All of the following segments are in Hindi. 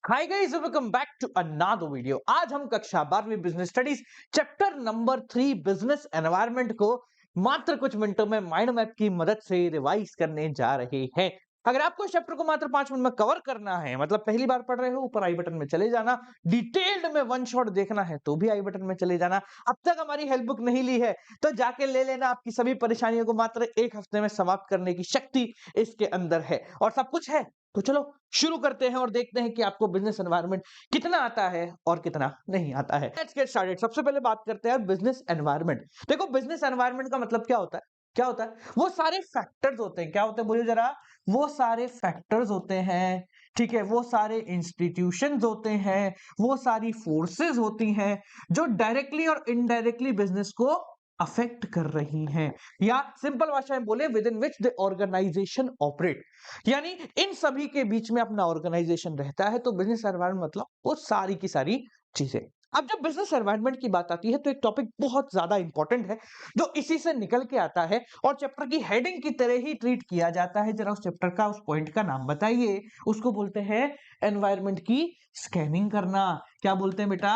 Hi guys, welcome back to another video. आज हम कक्षा 12वीं business studies chapter number 3 business environment को मात्र कुछ मिनटों में माइंड मैप की मदद से रिवाइज करने जा रहे हैं। अगर आपको इस चैप्टर को मात्र 5 मिनट में कवर करना है, मतलब पहली बार पढ़ रहे हो, ऊपर आई बटन में चले जाना। डिटेल्ड में वन शॉट देखना है तो भी आई बटन में चले जाना। अब तक हमारी हेल्प बुक नहीं ली है तो जाके ले लेना। आपकी सभी परेशानियों को मात्र एक हफ्ते में समाप्त करने की शक्ति इसके अंदर है और सब कुछ है। तो चलो शुरू करते हैं और देखते हैं कि आपको बिजनेस एनवायरनमेंट कितना आता है और कितना नहीं आता है। Let's get started. सबसे पहले बात करते हैं बिजनेस एनवायरनमेंट। देखो, बिजनेस एनवायरनमेंट का मतलब क्या होता है? क्या होता है? वो सारे फैक्टर्स होते हैं। क्या होते हैं बोलिए जरा? वो सारे फैक्टर्स होते हैं, ठीक है, वो सारे इंस्टीट्यूशंस होते हैं, वो सारी फोर्सेस होती हैं जो डायरेक्टली और इनडायरेक्टली बिजनेस को अफेक्ट कर रही हैं, या सिंपल भाषा में बोले within which the organisation operate. यानी इन सभी के बीच में अपना ऑर्गेनाइजेशन रहता है। तो बिजनेस एनवायरनमेंट मतलब वो सारी की सारी चीजें। अब जब बिजनेस एनवायरनमेंट की बात आती है तो एक टॉपिक बहुत ज्यादा इंपॉर्टेंट है जो इसी से निकल के आता है और चैप्टर की हेडिंग की तरह ही ट्रीट किया जाता है। जरा उस चैप्टर का, उस पॉइंट का नाम बताइए। उसको बोलते हैं एनवायरनमेंट की स्कैनिंग करना। क्या बोलते हैं बेटा?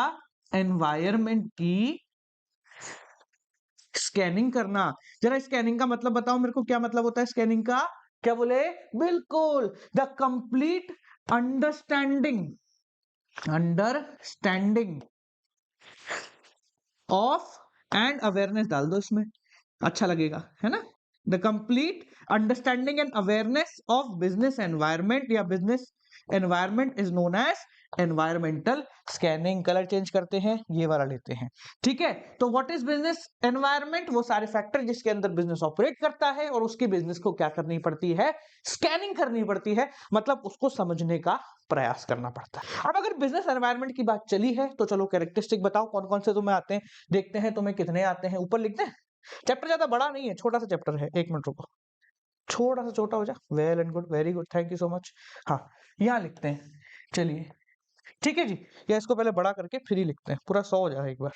एनवायरनमेंट की स्कैनिंग करना। जरा स्कैनिंग का मतलब बताओ मेरे को, क्या मतलब होता है स्कैनिंग का? क्या बोले? बिल्कुल, the complete understanding understanding of and awareness डाल दो इसमें, अच्छा लगेगा, है ना? The complete understanding and awareness of business environment या business environment is known as environmental scanning. Colour change करते हैं, ये वाला लेते हैं, ठीक है। तो व्हाट इज बिजनेस एनवायरनमेंट? वो सारे फैक्टर जिसके अंदर बिजनेस ऑपरेट करता है और उसकी बिजनेस को क्या करनी पड़ती है? स्कैनिंग करनी पड़ती है, मतलब उसको समझने का प्रयास करना पड़ता है। अब अगर बिजनेस एनवायरनमेंट की बात चली है तो चलो कैरेक्टरिस्टिक बताओ कौन कौन से तुम्हें आते हैं, देखते हैं तुम्हें कितने आते हैं। ऊपर लिखते हैं। चैप्टर ज्यादा बड़ा नहीं है, छोटा सा चैप्टर है। एक मिनट रुको, थोड़ा सा छोटा हो जा। Well and good, very good, thank you so much. हाँ, यहाँ लिखते हैं, चलिए ठीक है जी। या इसको पहले बड़ा करके फिर ही लिखते हैं, पूरा 100 हो जाए एक बार,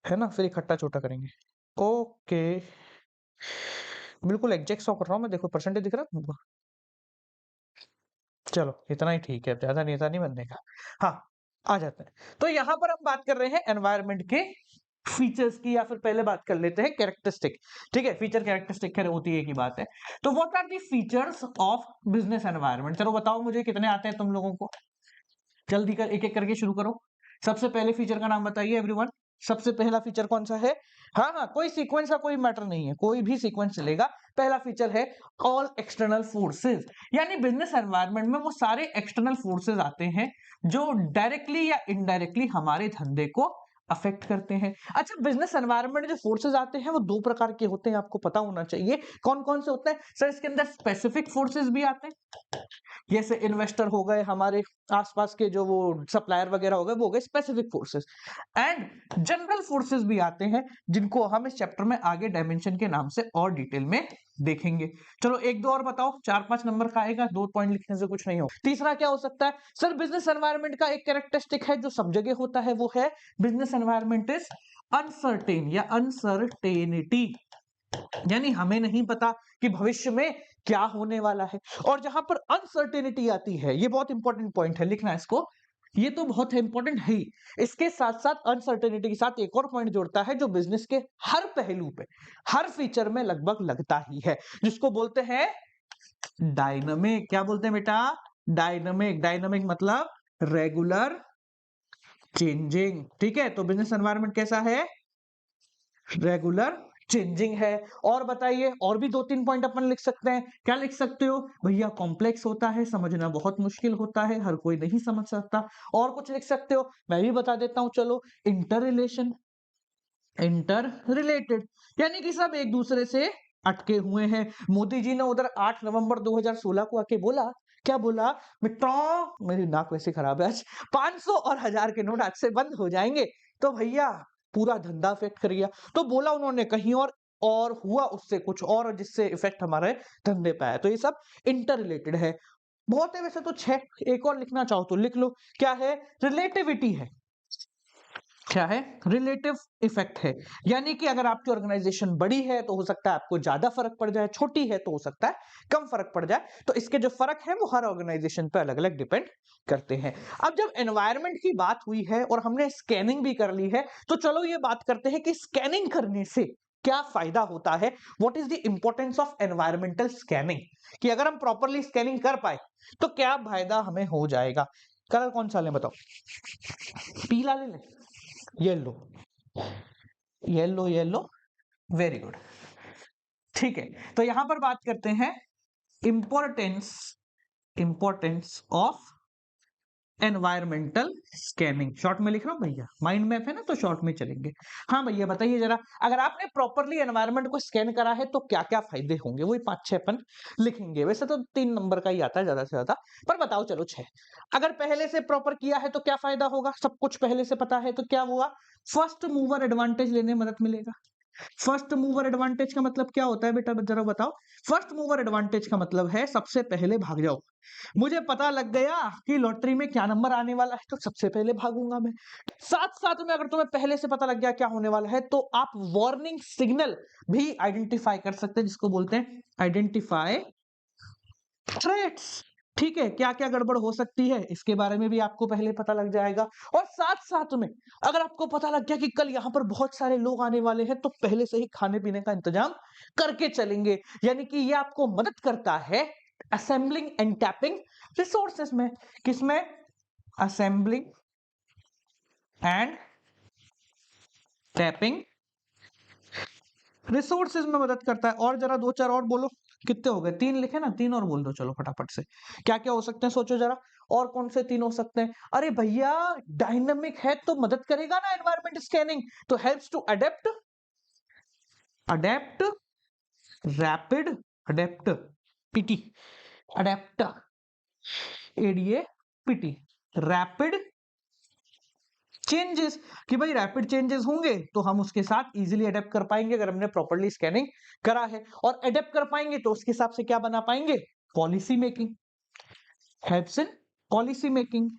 है ना? फिर इकट्ठा छोटा करेंगे। ओके, बिल्कुल एग्जैक्ट 100 कर रहा हूँ मैं। देखो परसेंटेज दिख रहा है तुमको? चलो इतना ही ठीक है, ज्यादा नेता नहीं बनने का। हाँ, आ जाते हैं। तो यहाँ पर हम बात कर रहे हैं एनवायरनमेंट के फीचर्स की, या फिर पहले बात कर लेते हैं कैरेक्टरिस्टिक। ठीक है, फीचर कैरेक्टरिस्टिक खैर होती है की बात है। तो what are the features of business environment? चलो बताओ मुझे कितने आते हैं तुम लोगों को। जल्दी कर, एक एक करके शुरू करो। सबसे पहले फीचर का नाम बताइए एवरीवन। सबसे पहला फीचर कौन सा है? हाँ हाँ, कोई सीक्वेंस का कोई मैटर नहीं है, कोई भी सीक्वेंस चलेगा। पहला फीचर है ऑल एक्सटर्नल फोर्सेस। यानी बिजनेस एनवायरनमेंट में वो सारे एक्सटर्नल फोर्सेस आते हैं जो डायरेक्टली या इनडायरेक्टली हमारे धंधे को अफेक्ट करते हैं। अच्छा, बिजनेस एनवायरनमेंट जो फोर्सेस आते हैं वो दो प्रकार के होते हैं, आपको पता होना चाहिए। कौन कौन से होते हैं सर? इसके अंदर स्पेसिफिक फोर्सेस भी आते हैं, जैसे इन्वेस्टर हो गए, हमारे आसपास के जो वो सप्लायर वगैरह हो गए, वो हो गए specific forces. And general forces भी आते हैं जिनको हम इस चैप्टर में आगे डायमेंशन के नाम से और डिटेल में देखेंगे। चलो एक दो और बताओ, 4-5 नंबर का आएगा, 2 पॉइंट लिखने से कुछ नहीं हो। तीसरा क्या हो सकता है सर? बिजनेस एनवायरनमेंट का एक कैरेक्टरिस्टिक है जो सब जगह होता है, वो है बिजनेस एनवायरनमेंट इज अनसर्टेन या अनसर्टेनिटी। यानी हमें नहीं पता कि भविष्य में क्या होने वाला है। और जहां पर अनसर्टेनिटी आती है, ये बहुत इंपॉर्टेंट पॉइंट है, लिखना इसको, ये तो बहुत इंपॉर्टेंट है ही। इसके साथ साथ अनसर्टेनिटी के साथ एक और पॉइंट जोड़ता है जो बिजनेस के हर पहलू पे, हर फीचर में लगभग लगता ही है, जिसको बोलते हैं डायनामिक। क्या बोलते हैं बेटा? डायनामिक। डायनामिक मतलब रेगुलर चेंजिंग। ठीक है, तो बिजनेस एनवायरनमेंट कैसा है? रेगुलर चेंजिंग है। और बताइए, और भी 2-3 पॉइंट अपन लिख सकते हैं। क्या लिख सकते हो भैया? कॉम्प्लेक्स होता है, समझना बहुत मुश्किल होता है, हर कोई नहीं समझ सकता। और कुछ लिख सकते हो, मैं भी बता देता हूं, चलो। इंटर रिलेशन, इंटर रिलेटेड, यानी कि सब एक दूसरे से अटके हुए हैं। मोदी जी ने उधर 8 नवंबर 2016 को आके बोला, क्या बोला मित्रों? मेरी नाक वैसे खराब है आज। 500 और 1000 के नोट आज से बंद हो जाएंगे। तो भैया पूरा धंधा इफेक्ट कर गया। तो बोला उन्होंने कहीं और हुआ उससे कुछ और, जिससे इफेक्ट हमारे धंधे पे आया। तो ये सब इंटर रिलेटेड है। बहुत है वैसे तो 6, एक और लिखना चाहो तो लिख लो। क्या है? रिलेटिविटी है। क्या है, रिलेटिव इफेक्ट है। यानी कि अगर आपकी ऑर्गेनाइजेशन बड़ी है तो हो सकता है आपको ज्यादा फर्क पड़ जाए, छोटी है तो हो सकता है कम फर्क पड़ जाए। तो इसके जो फर्क है वो हर ऑर्गेनाइजेशन पे अलग अलग डिपेंड करते हैं। अब जब एनवायरनमेंट की बात हुई है और हमने स्कैनिंग भी कर ली है, तो चलो ये बात करते हैं कि स्कैनिंग करने से क्या फायदा होता है। What is the importance of environmental scanning, कि अगर हम प्रॉपरली स्कैनिंग कर पाए तो क्या फायदा हमें हो जाएगा। कलर कौन सा ले बताओ, पीला ले, yellow, yellow yellow, very good. ठीक है, तो यहां पर बात करते हैं importance, importance of environmental scanning. Short में लिख रहा हूं भैया, माइंड मैप है ना तो शॉर्ट में चलेंगे। हाँ भैया बताइए जरा, अगर आपने प्रॉपरली एनवायरनमेंट को स्कैन करा है तो क्या क्या फायदे होंगे, वही 5-6 अपन लिखेंगे। वैसे तो 3 नंबर का ही आता है ज्यादा से ज्यादा, पर बताओ चलो 6। अगर पहले से प्रॉपर किया है तो क्या फायदा होगा, सब कुछ पहले से पता है तो क्या हुआ, फर्स्ट मूवर एडवांटेज लेने में मदद मिलेगा। फर्स्ट मूवर एडवांटेज का मतलब क्या होता है बेटा, जरा बताओ। फर्स्ट मूवर एडवांटेज का मतलब है सबसे पहले भाग जाओ। मुझे पता लग गया कि लॉटरी में क्या नंबर आने वाला है तो सबसे पहले भागूंगा मैं। साथ साथ में अगर तुम्हें पहले से पता लग गया क्या होने वाला है तो आप वार्निंग सिग्नल भी आइडेंटिफाई कर सकते हैं, जिसको बोलते हैं आइडेंटिफाई थ्रेट्स। ठीक है, क्या क्या गड़बड़ हो सकती है इसके बारे में भी आपको पहले पता लग जाएगा। और साथ साथ में अगर आपको पता लग गया कि कल यहाँ पर बहुत सारे लोग आने वाले हैं तो पहले से ही खाने पीने का इंतजाम करके चलेंगे। यानी कि ये आपको मदद करता है असेंबलिंग एंड टैपिंग रिसोर्सेस में। किसमें, असेंबलिंग एंड टैपिंग रिसोर्सेज में मदद करता है। और जरा 2-4 और बोलो, कितने हो गए, 3 लिखे ना, 3 और बोल दो चलो फटाफट से। क्या क्या हो सकते हैं सोचो जरा, और कौन से 3 हो सकते हैं। अरे भैया डायनामिक है तो मदद करेगा ना एनवायरनमेंट स्कैनिंग, तो helps to adapt, adapt rapid, adapt पीटी, अडेप्ट एडीए पीटी, रैपिड चेंजेस, कि भाई रैपिड चेंजेस होंगे तो हम उसके साथ इजीली अडेप्ट कर पाएंगे अगर हमने प्रॉपर्ली स्कैनिंग करा है। और अडेप्ट कर पाएंगे तो उसके हिसाब से क्या बना पाएंगे, policy making, helps in policy making.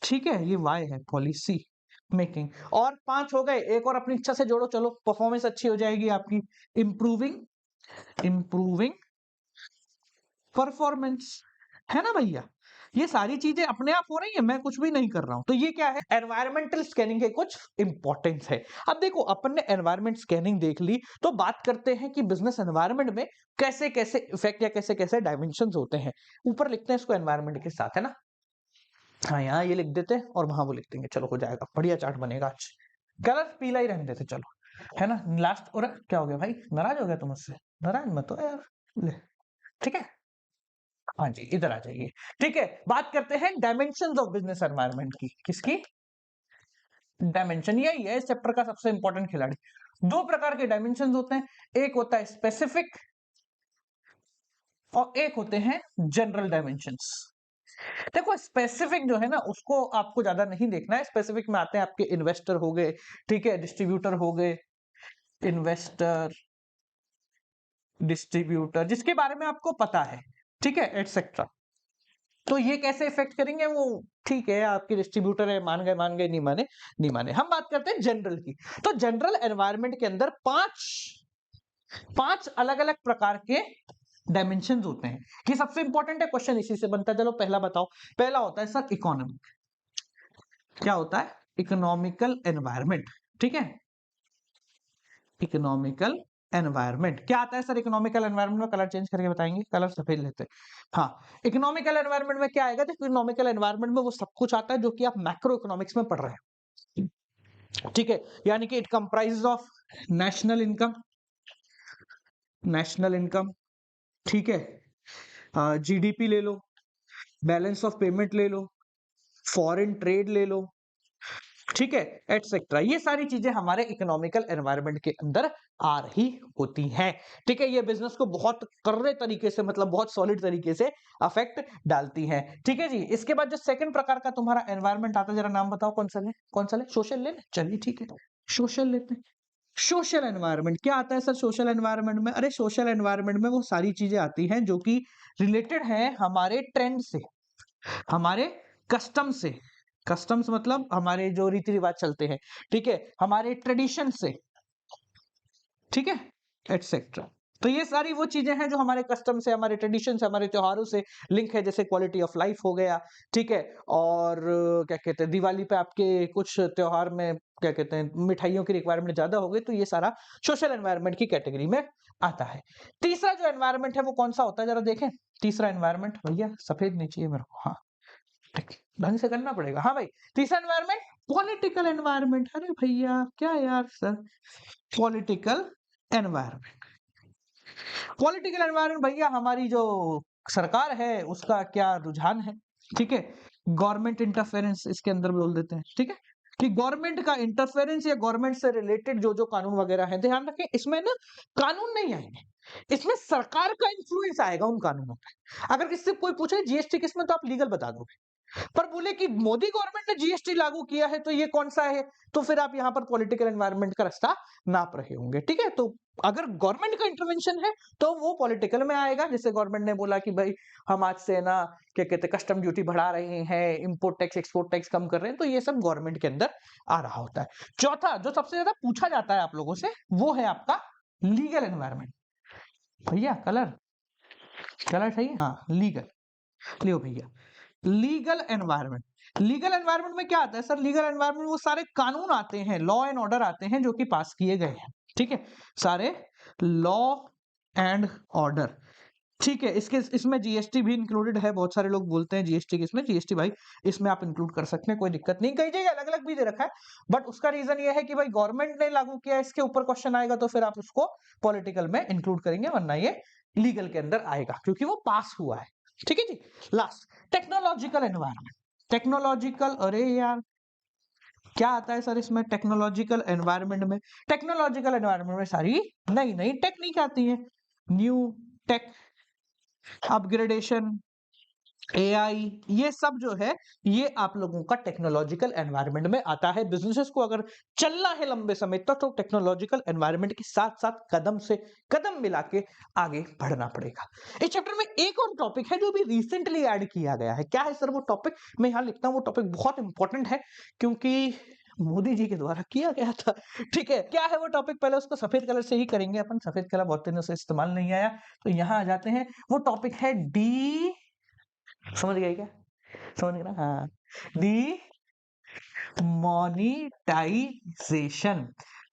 ठीक है, ये वाई है, पॉलिसी मेकिंग। और 5 हो गए, एक और अपनी इच्छा से जोड़ो चलो, परफॉर्मेंस अच्छी हो जाएगी आपकी, इंप्रूविंग, इंप्रूविंग परफॉर्मेंस, है ना भैया। ये सारी चीजें अपने आप हो रही है, मैं कुछ भी नहीं कर रहा हूं। तो ये क्या है, एनवायरमेंटल स्कैनिंग के कुछ इंपॉर्टेंस है। अब देखो अपन ने एनवायरमेंट स्कैनिंग देख ली, तो बात करते हैं कि बिजनेस एनवायरमेंट में कैसे कैसे इफेक्ट या कैसे कैसे डायमेंशंस होते हैं। ऊपर लिखते हैं इसको एनवायरमेंट के साथ, है ना। हाँ यहाँ ये लिख देते हैं और वहां वो लिख देंगे, चलो हो जाएगा, बढ़िया चार्ट बनेगा आज। कलर पीला ही रहने देते चलो, है ना। लास्ट, और क्या हो गया भाई, नाराज हो गया तुम मुझसे, नाराज मत हो यार, ले, ठीक है। हाँ जी इधर आ जाइए। ठीक है, बात करते हैं डायमेंशंस ऑफ बिजनेस एनवायरनमेंट की। किसकी, डायमेंशन, यही है इस चैप्टर का सबसे इंपॉर्टेंट खिलाड़ी। 2 प्रकार के डायमेंशंस होते हैं, एक होता है स्पेसिफिक और एक होते हैं जनरल डायमेंशंस। देखो स्पेसिफिक जो है ना उसको आपको ज्यादा नहीं देखना है, स्पेसिफिक में आते हैं आपके इन्वेस्टर हो गए, ठीक है, डिस्ट्रीब्यूटर हो गए, इन्वेस्टर, डिस्ट्रीब्यूटर जिसके बारे में आपको पता है, ठीक है, एटसेट्रा। तो ये कैसे इफेक्ट करेंगे वो, ठीक है आपके डिस्ट्रीब्यूटर है, मान गए मान गए, नहीं माने नहीं माने। हम बात करते हैं जनरल की। तो जनरल एनवायरनमेंट के अंदर 5 अलग अलग प्रकार के डायमेंशन होते हैं। ये सबसे इंपॉर्टेंट है, क्वेश्चन इसी से बनता है। चलो पहला बताओ। पहला होता है सर इकोनॉमी, क्या होता है, इकोनॉमिकल एनवायरनमेंट, ठीक है, इकोनॉमिकल एनवायरनमेंट। क्या आता है सर इकोनॉमिकल एनवायरनमेंट में, कलर चेंज करके बताएंगे, कलर सफेद लेते हैं। हाँ, इकोनॉमिकल एनवायरनमेंट में क्या आएगा, देखो इकोनॉमिकल एनवायरनमेंट में वो सब कुछ आता है जो कि आप मैक्रो इकोनॉमिक्स में पढ़ रहे हैं, ठीक है। यानी कि it comprises of national income, national income, ठीक है, जीडीपी ले लो, बैलेंस ऑफ पेमेंट ले लो, फॉरेन ट्रेड ले लो, ठीक है, एटसेट्रा। ये सारी चीजें हमारे इकोनॉमिकल एनवायरनमेंट के अंदर आ रही होती हैं, ठीक है। ये बिजनेस को बहुत कर्रे तरीके से, मतलब बहुत सॉलिड तरीके से अफेक्ट डालती हैं, ठीक है जी। इसके बाद जो सेकंड प्रकार का तुम्हारा एनवायरनमेंट आता है, जरा नाम बताओ कौन सा ले, कौन सा ले, सोशल ले, चलिए ठीक है, सोशल लेते हैं। सोशल एनवायरनमेंट क्या आता है सर सोशल एनवायरनमेंट में, अरे सोशल एनवायरनमेंट में वो सारी चीजें आती हैं जो कि रिलेटेड है हमारे ट्रेंड से, हमारे कस्टम से, कस्टम्स मतलब हमारे जो रीति रिवाज चलते हैं, ठीक है, हमारे ट्रेडिशन से, ठीक है, एटसेट्रा। तो ये सारी वो चीजें हैं जो हमारे कस्टम से, हमारे ट्रेडिशन से, हमारे त्योहारों से लिंक है, जैसे क्वालिटी ऑफ लाइफ हो गया, ठीक है। और क्या कहते हैं, दिवाली पे आपके कुछ त्योहार में क्या कहते हैं मिठाइयों की रिक्वायरमेंट ज्यादा हो गई, तो ये सारा सोशल एनवायरनमेंट की कैटेगरी में आता है। तीसरा जो एनवायरनमेंट है वो कौन सा होता है, जरा देखें। तीसरा एनवायरनमेंट, भैया सफेद नहीं चाहिए मेरे को, हाँ ठीक, ढंग से करना पड़ेगा। हाँ भाई, तीसरा एनवायरनमेंट पॉलिटिकल एनवायरनमेंट। अरे भैया क्या यार sir, political environment. Political environment भैया हमारी जो सरकार है उसका क्या रुझान है, ठीक है। गवर्नमेंट इंटरफेरेंस इसके अंदर बोल देते हैं, ठीक है, कि गवर्नमेंट का इंटरफेरेंस या गवर्नमेंट से रिलेटेड जो जो कानून वगैरह है, ध्यान रखें इसमें ना कानून नहीं आएंगे, इसमें सरकार का इन्फ्लुएंस आएगा उन कानूनों पे। अगर किससे कोई पूछे जीएसटी किसमें, तो आप लीगल बता दोगे, पर बोले कि मोदी गवर्नमेंट ने जीएसटी लागू किया है तो ये कौन सा है, तो फिर आप यहाँ पर पॉलिटिकल एनवायरनमेंट का रास्ता नाप रहे होंगे, ठीक है। तो अगर गवर्नमेंट का इंटरवेंशन है तो वो पॉलिटिकल में आएगा, जैसे गवर्नमेंट ने बोला कि भाई हम आज से ना क्या कहते हैं कस्टम ड्यूटी बढ़ा रहे हैं, इंपोर्ट टैक्स एक्सपोर्ट टैक्स कम कर रहे हैं, तो ये सब गवर्नमेंट के अंदर आ रहा होता है। चौथा जो सबसे ज्यादा पूछा जाता है आप लोगों से, वो है आपका लीगल एनवायरनमेंट। भैया कलर कलर सही है, हाँ लीगल, लियो भैया। लीगल एनवायरनमेंट, लीगल एनवायरनमेंट में क्या आता है सर, लीगल एनवायरनमेंट वो सारे कानून आते हैं, लॉ एंड ऑर्डर आते हैं जो कि पास किए गए हैं, ठीक है, सारे लॉ एंड ऑर्डर, ठीक है। इसके इसमें जीएसटी भी इंक्लूडेड है, बहुत सारे लोग बोलते हैं जीएसटी किसमें, जीएसटी भाई इसमें आप इंक्लूड कर सकते हैं, कोई दिक्कत नहीं, कई जगह अलग अलग भी दे रखा है, बट उसका रीजन ये है कि भाई गवर्नमेंट ने लागू किया, इसके ऊपर क्वेश्चन आएगा तो फिर आप उसको पॉलिटिकल में इंक्लूड करेंगे, वरना ये लीगल के अंदर आएगा क्योंकि वो पास हुआ है, ठीक है जी। लास्ट टेक्नोलॉजिकल एनवायरनमेंट, टेक्नोलॉजिकल, अरे यार क्या आता है सर इसमें टेक्नोलॉजिकल एनवायरनमेंट में, टेक्नोलॉजिकल एनवायरनमेंट में सारी नई नई टेक्निक आती है, न्यू टेक, अपग्रेडेशन, एआई, ये सब जो है ये आप लोगों का टेक्नोलॉजिकल एनवायरनमेंट में आता है। बिजनेसेस को अगर चलना है लंबे समय तक तो टेक्नोलॉजिकल एनवायरनमेंट के साथ साथ कदम से कदम मिला के आगे बढ़ना पड़ेगा। इस चैप्टर में एक और टॉपिक है जो भी रिसेंटली ऐड किया गया है, क्या है सर वो टॉपिक, मैं यहां लिखता हूं, वो टॉपिक बहुत इंपॉर्टेंट है क्योंकि मोदी जी के द्वारा किया गया था, ठीक है। क्या है वो टॉपिक, पहले उसको सफेद कलर से ही करेंगे अपन, सफेद कलर बहुत दिनों से इस्तेमाल नहीं आया, तो यहां आ जाते हैं। वो टॉपिक है डी, समझ गए क्या, समझ गए ना, हाँ, डी मॉनिटाइजेशन,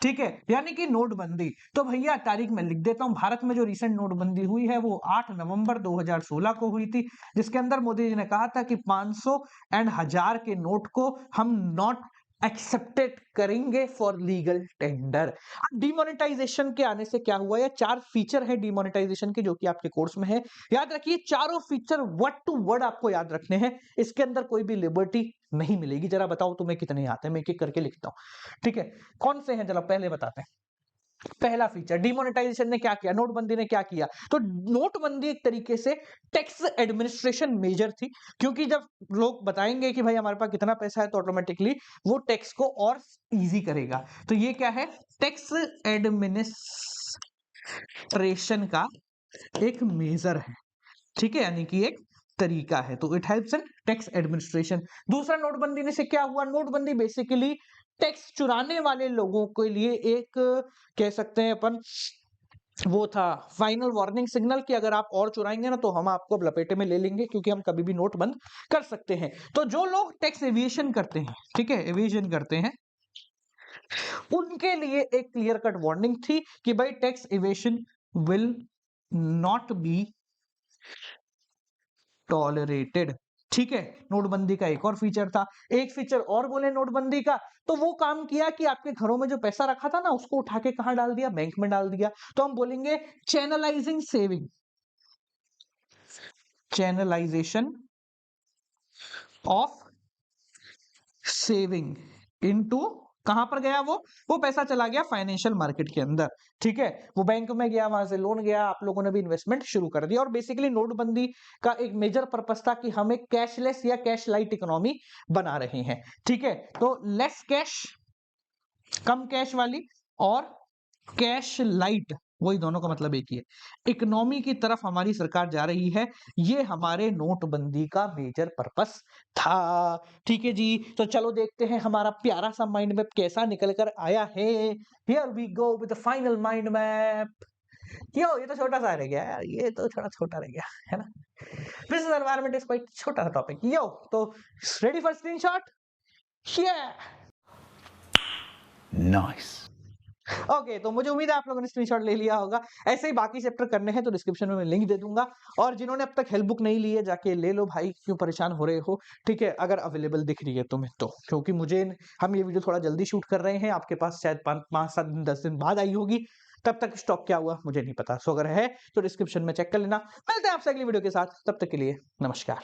ठीक है, यानी कि नोटबंदी। तो भैया तारीख में लिख देता हूं, भारत में जो रिसेंट नोटबंदी हुई है वो 8 नवंबर 2016 को हुई थी, जिसके अंदर मोदी जी ने कहा था कि 500 एंड 1000 के नोट को हम नॉट एक्सेप्टेड करेंगे फॉर लीगल टेंडर। डिमोनेटाइजेशन के आने से क्या हुआ, या 4 फीचर है डिमोनेटाइजेशन के जो कि आपके कोर्स में है, याद रखिए चारों फीचर वर्ड टू वर्ड आपको याद रखने हैं, इसके अंदर कोई भी लिबर्टी नहीं मिलेगी। जरा बताओ तुम्हें कितने आते हैं, मैं एक एक करके लिखता हूं, ठीक है, कौन से हैं जरा पहले बताते हैं। पहला फीचर, डिमोनेटाइजेशन ने क्या किया, नोटबंदी ने क्या किया, तो नोटबंदी एक तरीके से टैक्स एडमिनिस्ट्रेशन मेजर थी, क्योंकि जब लोग बताएंगे कि भाई हमारे पास कितना पैसा है तो ऑटोमेटिकली वो टैक्स को और इजी करेगा। तो ये क्या है, टैक्स एडमिनिस्ट्रेशन का एक मेजर है, ठीक है, यानी कि एक तरीका है, तो it helps in tax administration. दूसरा नोटबंदी ने से क्या हुआ, नोटबंदी बेसिकली टैक्स चुराने वाले लोगों के लिए एक कह सकते हैं अपन वो था फाइनल वार्निंग सिग्नल कि अगर आप और चुराएंगे ना तो हम आपको लपेटे में ले लेंगे, क्योंकि हम कभी भी नोट बंद कर सकते हैं। तो जो लोग टैक्स एविएशन करते हैं, ठीक है, एविएशन करते हैं, उनके लिए एक क्लियर कट वार्निंग थी कि भाई tax aviation will not be tolerated, ठीक है। नोटबंदी का एक और फीचर था, एक फीचर और बोले नोटबंदी का, तो वो काम किया कि आपके घरों में जो पैसा रखा था ना उसको उठा के कहां डाल दिया, बैंक में डाल दिया। तो हम बोलेंगे channelising saving, channelisation of saving into, कहां पर गया वो पैसा चला गया फाइनेंशियल मार्केट के अंदर, ठीक है, वो बैंक में गया, वहां से लोन गया, आप लोगों ने भी इन्वेस्टमेंट शुरू कर दिया। और बेसिकली नोटबंदी का एक मेजर पर्पस था कि हम एक कैशलेस या कैश लाइट इकोनॉमी बना रहे हैं, ठीक है। तो लेस कैश, कम कैश वाली और कैश लाइट वही दोनों का मतलब एक ही है। इकोनॉमी की तरफ हमारी सरकार जा रही है, ये हमारे नोटबंदी का मेजर पर्पस था। ठीक है जी, तो चलो देखते हैं हमारा प्यारा सा माइंड मैप कैसा निकल कर आया है। Here we go with the final mind map. यो ये तो छोटा सा रह गया यार, ये तो थोड़ा छोटा रह गया है ना। बिजनेस एनवायरनमेंट इज क्वाइट छोटा सा टॉपिक। यो तो ready for screenshot? Nice. Okay, तो मुझे उम्मीद है आप लोगों ने स्क्रीनशॉट ले लिया होगा। ऐसे ही बाकी चैप्टर करने हैं तो डिस्क्रिप्शन में मैं लिंक दे दूंगा, और जिन्होंने अब तक हेल्प बुक नहीं ली है जाके ले लो भाई, क्यों परेशान हो रहे हो। ठीक है, अगर अवेलेबल दिख रही है तुम्हें तो, क्योंकि मुझे हम ये वीडियो थोड़ा जल्दी शूट कर रहे हैं, आपके पास शायद 5-7 दिन 10 दिन बाद आई होगी, तब तक स्टॉक क्या हुआ मुझे नहीं पता। सो अगर है तो डिस्क्रिप्शन में चेक कर लेना। मिलते हैं आपसे अगली वीडियो के साथ, तब तक के लिए नमस्कार।